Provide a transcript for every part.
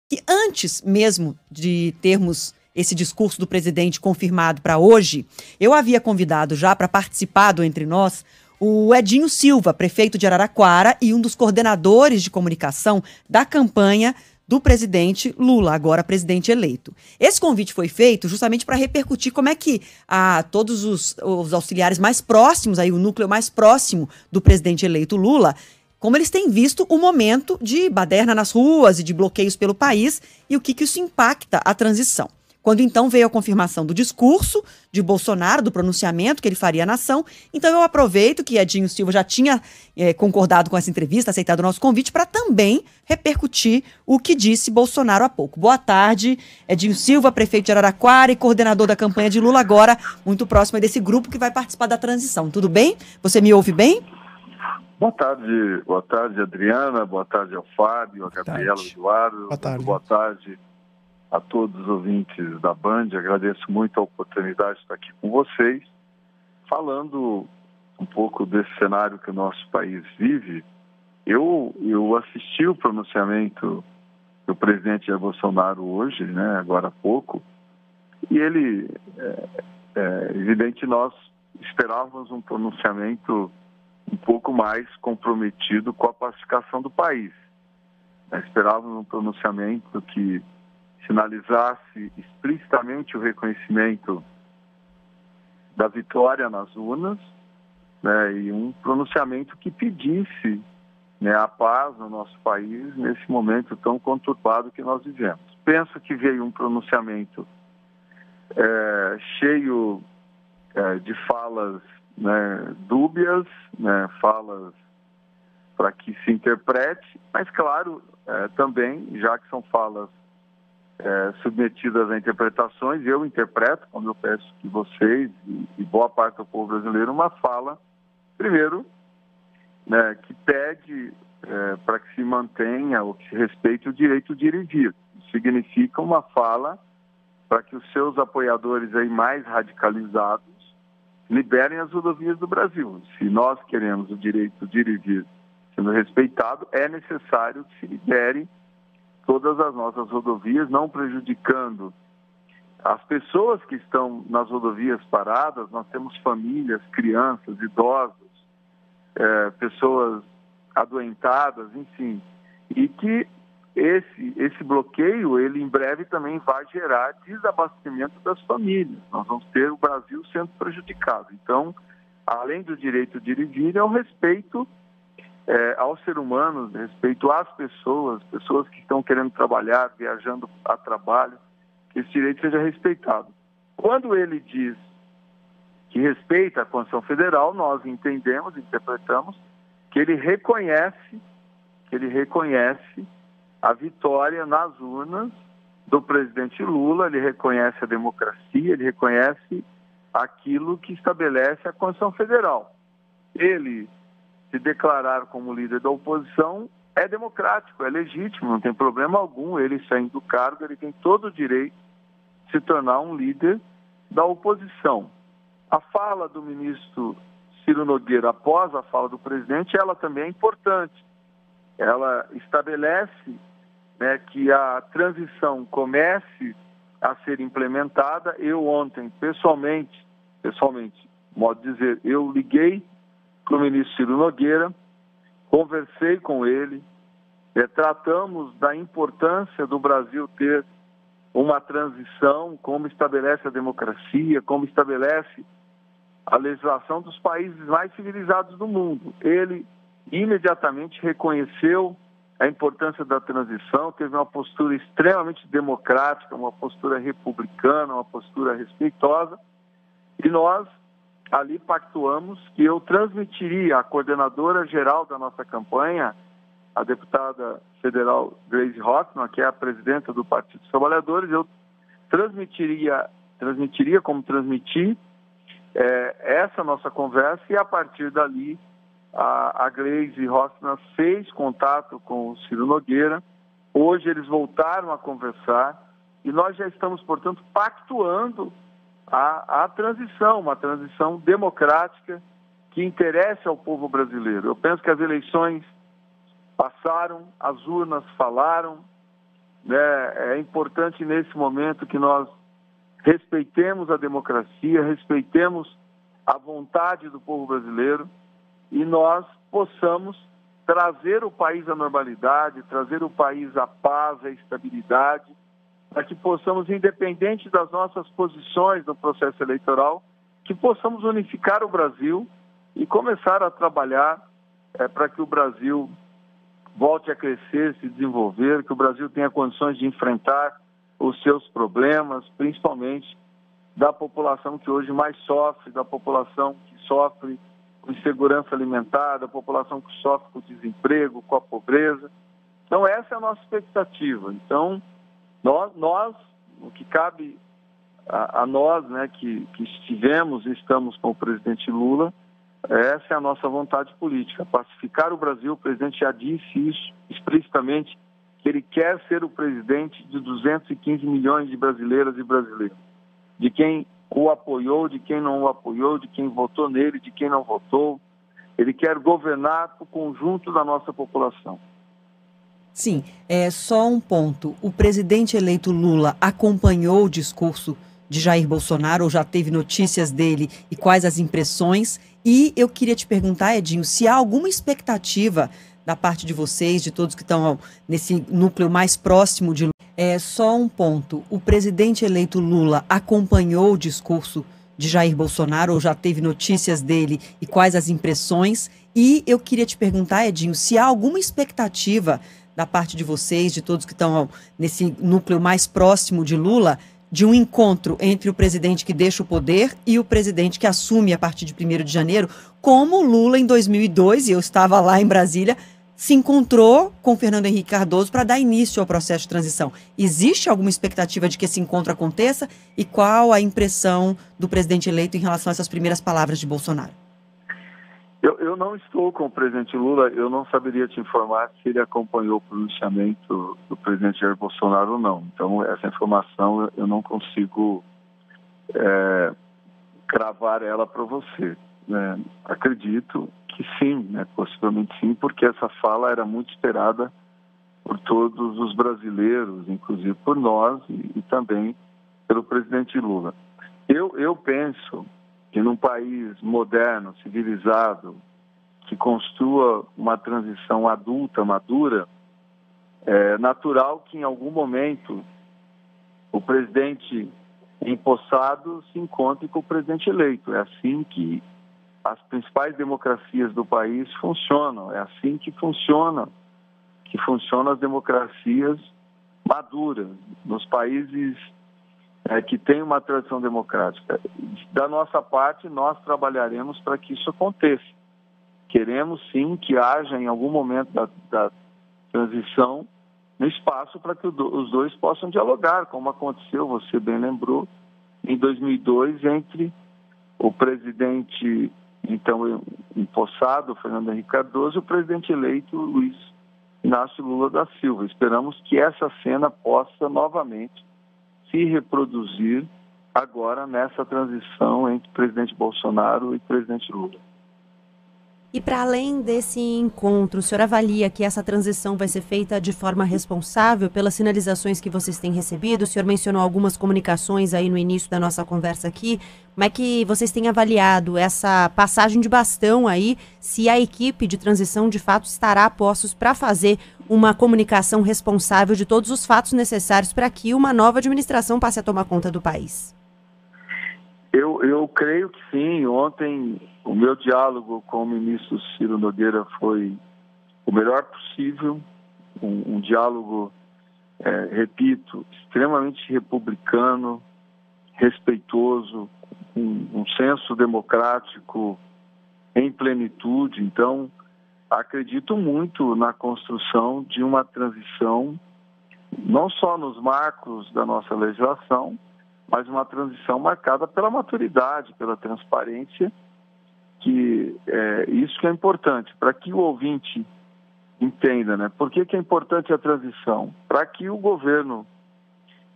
que antes mesmo de termos esse discurso do presidente confirmado para hoje, eu havia convidado já para participar do Entre Nós o Edinho Silva, prefeito de Araraquara e um dos coordenadores de comunicação da campanha do presidente Lula, agora presidente eleito. Esse convite foi feito justamente para repercutir como é que todos os auxiliares mais próximos, aí o núcleo mais próximo do presidente eleito Lula, como eles têm visto o momento de baderna nas ruas e de bloqueios pelo país e o que isso impacta a transição. Quando então veio a confirmação do discurso de Bolsonaro, do pronunciamento que ele faria à nação, então eu aproveito que Edinho Silva já tinha concordado com essa entrevista, aceitado o nosso convite, para também repercutir o que disse Bolsonaro há pouco. Boa tarde, Edinho Silva, prefeito de Araraquara e coordenador da campanha de Lula, agora muito próximo desse grupo que vai participar da transição. Tudo bem? Você me ouve bem? Boa tarde, Adriana, boa tarde ao Fábio, a Gabriela, ao Eduardo, boa tarde a todos os ouvintes da Band. Agradeço muito a oportunidade de estar aqui com vocês, falando um pouco desse cenário que o nosso país vive. Eu assisti o pronunciamento do presidente Jair Bolsonaro hoje, né, agora há pouco, e ele, evidente, nós esperávamos um pronunciamento um pouco mais comprometido com a pacificação do país. Esperávamos um pronunciamento que sinalizasse explicitamente o reconhecimento da vitória nas urnas, né, e um pronunciamento que pedisse, né, a paz no nosso país nesse momento tão conturbado que nós vivemos. Penso que veio um pronunciamento cheio de falas, né, dúbias, né, falas para que se interprete, mas claro, também, já que são falas submetidas a interpretações, eu interpreto, como eu peço que vocês e boa parte do povo brasileiro, uma fala, primeiro, né, que pede para que se mantenha ou que se respeite o direito de ir e vir. Isso significa uma fala para que os seus apoiadores aí mais radicalizados liberem as rodovias do Brasil. Se nós queremos o direito de ir e vir sendo respeitado, é necessário que se libere todas as nossas rodovias, não prejudicando as pessoas que estão nas rodovias paradas. Nós temos famílias, crianças, idosos, pessoas adoentadas, enfim, e que esse bloqueio, ele em breve também vai gerar desabastecimento das famílias. Nós vamos ter o Brasil sendo prejudicado. Então, além do direito de ir e vir, é o respeito ao ser humano, respeito às pessoas que estão querendo trabalhar, viajando a trabalho, que esse direito seja respeitado. Quando ele diz que respeita a Constituição Federal, nós entendemos, interpretamos, que ele reconhece a vitória nas urnas do presidente Lula, ele reconhece a democracia, ele reconhece aquilo que estabelece a Constituição Federal. Ele se declarar como líder da oposição é democrático, é legítimo, não tem problema algum. Ele saindo do cargo, ele tem todo o direito de se tornar um líder da oposição. A fala do ministro Ciro Nogueira após a fala do presidente, ela também é importante. Ela estabelece, né, que a transição comece a ser implementada. Eu ontem, pessoalmente, modo de dizer, eu liguei para o ministro Ciro Nogueira, conversei com ele, tratamos da importância do Brasil ter uma transição, como estabelece a democracia, como estabelece a legislação dos países mais civilizados do mundo. Ele imediatamente reconheceu a importância da transição, teve uma postura extremamente democrática, uma postura republicana, uma postura respeitosa, e nós ali pactuamos que eu transmitiria à coordenadora geral da nossa campanha, a deputada federal Gleisi Hoffmann, que é a presidenta do Partido dos Trabalhadores, eu transmitiria como transmiti essa nossa conversa, e a partir dali a Gleisi Hoffmann fez contato com o Ciro Nogueira. Hoje eles voltaram a conversar e nós já estamos, portanto, pactuando a transição, uma transição democrática que interesse ao povo brasileiro. Eu penso que as eleições passaram, as urnas falaram, né, é importante nesse momento que nós respeitemos a democracia, respeitemos a vontade do povo brasileiro e nós possamos trazer o país à normalidade, trazer o país à paz, à estabilidade, para que possamos, independente das nossas posições no processo eleitoral, que possamos unificar o Brasil e começar a trabalhar para que o Brasil volte a crescer, se desenvolver, que o Brasil tenha condições de enfrentar os seus problemas, principalmente da população que hoje mais sofre, da população que sofre com insegurança alimentar, da população que sofre com o desemprego, com a pobreza. Então, essa é a nossa expectativa. Então, nós o que cabe a nós, né, que estivemos e estamos com o presidente Lula, essa é a nossa vontade política, pacificar o Brasil. O presidente já disse isso explicitamente, que ele quer ser o presidente de 215 milhões de brasileiras e brasileiros, de quem o apoiou, de quem não o apoiou, de quem votou nele, de quem não votou. Ele quer governar o conjunto da nossa população. Sim, só um ponto. O presidente eleito Lula acompanhou o discurso de Jair Bolsonaro, ou já teve notícias dele, e quais as impressões? E eu queria te perguntar, Edinho, se há alguma expectativa da parte de vocês, de todos que estão nesse núcleo mais próximo de Lula. Só um ponto. O presidente eleito Lula acompanhou o discurso de Jair Bolsonaro, ou já teve notícias dele, e quais as impressões? E eu queria te perguntar, Edinho, se há alguma expectativa da parte de vocês, de todos que estão nesse núcleo mais próximo de Lula, de um encontro entre o presidente que deixa o poder e o presidente que assume a partir de 1º de janeiro, como Lula em 2002, e eu estava lá em Brasília, se encontrou com Fernando Henrique Cardoso para dar início ao processo de transição. Existe alguma expectativa de que esse encontro aconteça? E qual a impressão do presidente eleito em relação a essas primeiras palavras de Bolsonaro? Eu não estou com o presidente Lula, eu não saberia te informar se ele acompanhou o pronunciamento do presidente Jair Bolsonaro ou não. Então, essa informação eu não consigo cravar ela para você. Né? Acredito que sim, né? Possivelmente sim, porque essa fala era muito esperada por todos os brasileiros, inclusive por nós e também pelo presidente Lula. Eu penso que num país moderno, civilizado, que construa uma transição adulta, madura, é natural que em algum momento o presidente empossado se encontre com o presidente eleito. É assim que as principais democracias do país funcionam. É assim que funcionam as democracias maduras, nos países que tem uma tradição democrática. Da nossa parte, nós trabalharemos para que isso aconteça. Queremos, sim, que haja, em algum momento da transição, um espaço para que os dois possam dialogar, como aconteceu, você bem lembrou, em 2002, entre o presidente, então, empossado, Fernando Henrique Cardoso, e o presidente eleito, Luiz Inácio Lula da Silva. Esperamos que essa cena possa, novamente, se reproduzir agora nessa transição entre o presidente Bolsonaro e o presidente Lula. E para além desse encontro, o senhor avalia que essa transição vai ser feita de forma responsável pelas sinalizações que vocês têm recebido? O senhor mencionou algumas comunicações aí no início da nossa conversa aqui. Como é que vocês têm avaliado essa passagem de bastão aí, se a equipe de transição de fato estará a postos para fazer uma comunicação responsável de todos os fatos necessários para que uma nova administração passe a tomar conta do país? Eu creio que sim. Ontem o meu diálogo com o ministro Ciro Nogueira foi o melhor possível, um diálogo, repito, extremamente republicano, respeitoso, um senso democrático em plenitude. Então, acredito muito na construção de uma transição, não só nos marcos da nossa legislação, mas uma transição marcada pela maturidade, pela transparência, que isso que é importante, para que o ouvinte entenda, né? Por que é importante a transição? Para que o governo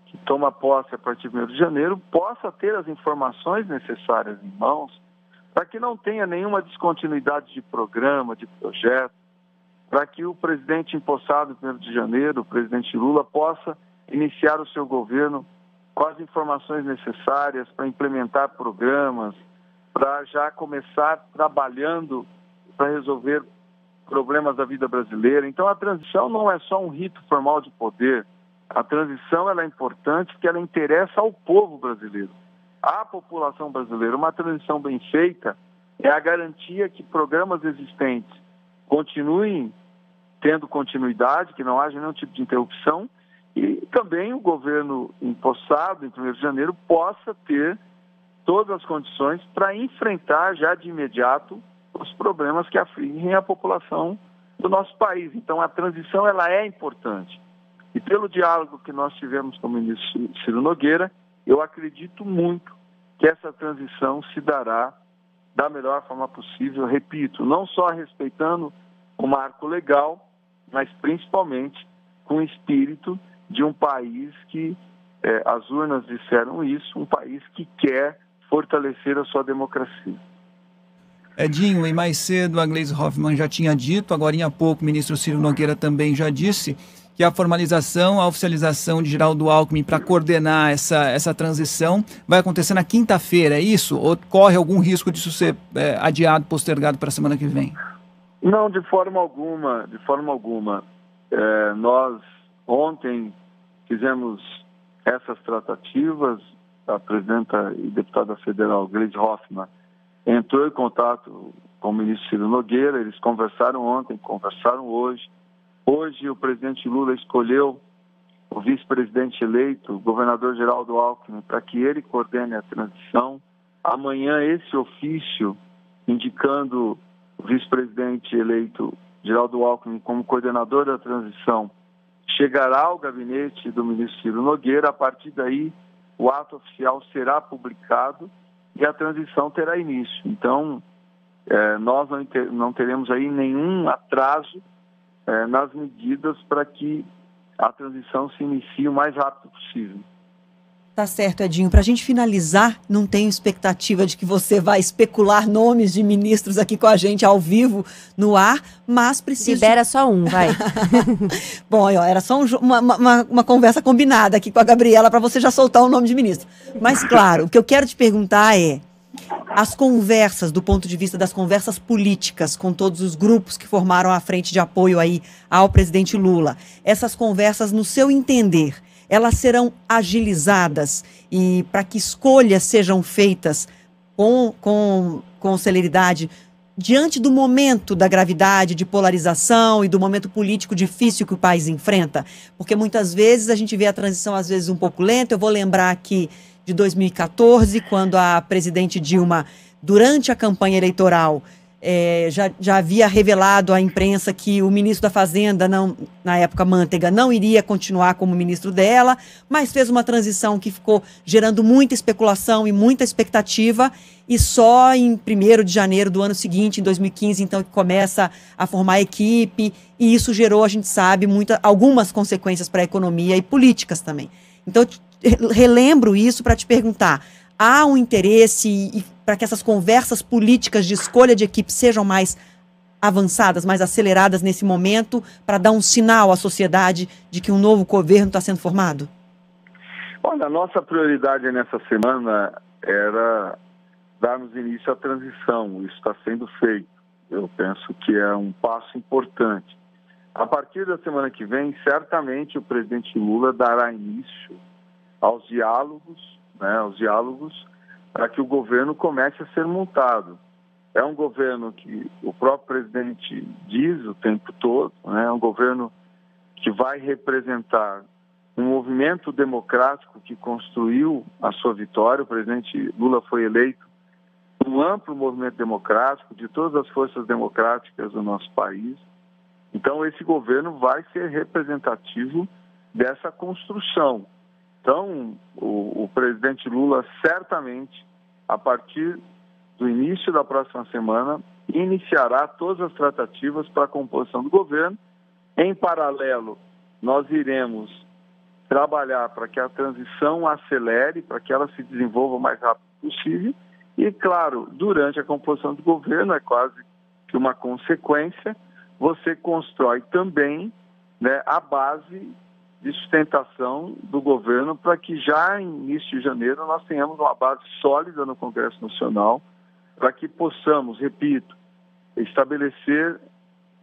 que toma posse a partir de 1º de janeiro possa ter as informações necessárias em mãos, para que não tenha nenhuma descontinuidade de programa, de projeto, para que o presidente empossado em 1º de janeiro, o presidente Lula, possa iniciar o seu governo com as informações necessárias para implementar programas, para já começar trabalhando para resolver problemas da vida brasileira. Então, a transição não é só um rito formal de poder. A transição ela é importante porque ela interessa ao povo brasileiro, à população brasileira. Uma transição bem feita é a garantia que programas existentes continuem tendo continuidade, que não haja nenhum tipo de interrupção, e também o governo empossado em 1º de janeiro possa ter todas as condições para enfrentar já de imediato os problemas que afligem a população do nosso país. Então, a transição ela é importante. E pelo diálogo que nós tivemos com o ministro Ciro Nogueira, eu acredito muito que essa transição se dará da melhor forma possível, repito, não só respeitando o marco legal, mas principalmente com o espírito de um país que, as urnas disseram isso, um país que quer fortalecer a sua democracia. Edinho, e mais cedo a Gleisi Hoffmann já tinha dito, agora há pouco o ministro Ciro Nogueira também já disse que a formalização, a oficialização de Geraldo Alckmin para coordenar essa transição vai acontecer na quinta-feira, é isso? Ou corre algum risco disso ser adiado, postergado para a semana que vem? Não, de forma alguma, de forma alguma. Nós ontem fizemos essas tratativas, a presidenta e deputada federal Gleisi Hoffmann entrou em contato com o ministro Ciro Nogueira, eles conversaram ontem, conversaram hoje. Hoje o presidente Lula escolheu o vice-presidente eleito, o governador Geraldo Alckmin, para que ele coordene a transição. Amanhã esse ofício indicando o vice-presidente eleito Geraldo Alckmin como coordenador da transição chegará ao gabinete do ministro Ciro Nogueira. A partir daí o ato oficial será publicado e a transição terá início. Então, nós não teremos aí nenhum atraso nas medidas para que a transição se inicie o mais rápido possível. Tá certo, Edinho. Para a gente finalizar, não tenho expectativa de que você vai especular nomes de ministros aqui com a gente ao vivo, no ar, mas preciso... Libera só um, vai. Bom, ó, era só uma conversa combinada aqui com a Gabriela para você já soltar o nome de ministro. Mas, claro, o que eu quero te perguntar é as conversas, do ponto de vista das conversas políticas com todos os grupos que formaram a frente de apoio aí ao presidente Lula. Essas conversas, no seu entender, elas serão agilizadas e para que escolhas sejam feitas com celeridade diante do momento da gravidade, de polarização e do momento político difícil que o país enfrenta? Porque muitas vezes a gente vê a transição às vezes um pouco lenta. Eu vou lembrar aqui de 2014, quando a presidente Dilma, durante a campanha eleitoral, já havia revelado à imprensa que o ministro da Fazenda, na época Manteiga, não iria continuar como ministro dela, mas fez uma transição que ficou gerando muita especulação e muita expectativa, e só em 1º de janeiro do ano seguinte, em 2015, então, que começa a formar a equipe, e isso gerou, a gente sabe, algumas consequências para a economia e políticas também. Então, eu relembro isso para te perguntar, há um interesse para que essas conversas políticas de escolha de equipe sejam mais avançadas, mais aceleradas nesse momento, para dar um sinal à sociedade de que um novo governo está sendo formado? Olha, a nossa prioridade nessa semana era darmos início à transição. Isso está sendo feito. Eu penso que é um passo importante. A partir da semana que vem, certamente o presidente Lula dará início aos diálogos, para que o governo comece a ser montado. É um governo que o próprio presidente diz o tempo todo, é um governo que vai representar um movimento democrático que construiu a sua vitória. O presidente Lula foi eleito um amplo movimento democrático de todas as forças democráticas do nosso país. Então, esse governo vai ser representativo dessa construção. Então, o presidente Lula certamente, a partir do início da próxima semana, iniciará todas as tratativas para a composição do governo. Em paralelo, nós iremos trabalhar para que a transição acelere, para que ela se desenvolva o mais rápido possível. E, claro, durante a composição do governo, é quase que uma consequência, você constrói também, né, a base de sustentação do governo para que já em início de janeiro nós tenhamos uma base sólida no Congresso Nacional para que possamos, repito, estabelecer,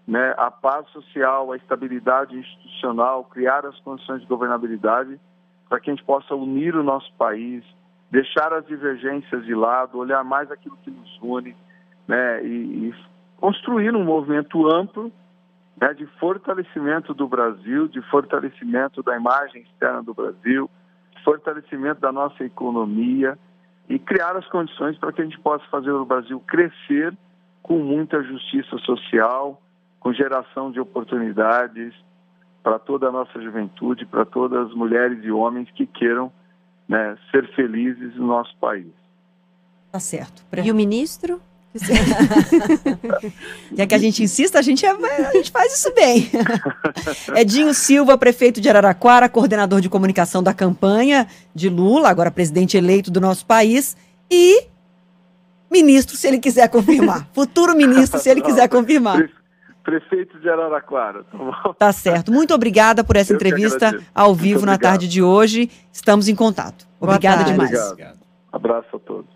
né, a paz social, a estabilidade institucional, criar as condições de governabilidade para que a gente possa unir o nosso país, deixar as divergências de lado, olhar mais aquilo que nos une, né, e construir um movimento amplo, né, de fortalecimento do Brasil, de fortalecimento da imagem externa do Brasil, de fortalecimento da nossa economia e criar as condições para que a gente possa fazer o Brasil crescer com muita justiça social, com geração de oportunidades para toda a nossa juventude, para todas as mulheres e homens que queiram, né, ser felizes no nosso país. Tá certo. E o ministro? Quer que a gente insista? A gente faz isso bem. Edinho Silva, prefeito de Araraquara, coordenador de comunicação da campanha de Lula, agora presidente eleito do nosso país, e ministro, se ele quiser confirmar. Futuro ministro, se ele quiser confirmar. Prefeito de Araraquara. Tá bom? Tá certo. Muito obrigada por essa entrevista ao vivo na tarde de hoje. Estamos em contato. Obrigada demais. Obrigado. Abraço a todos.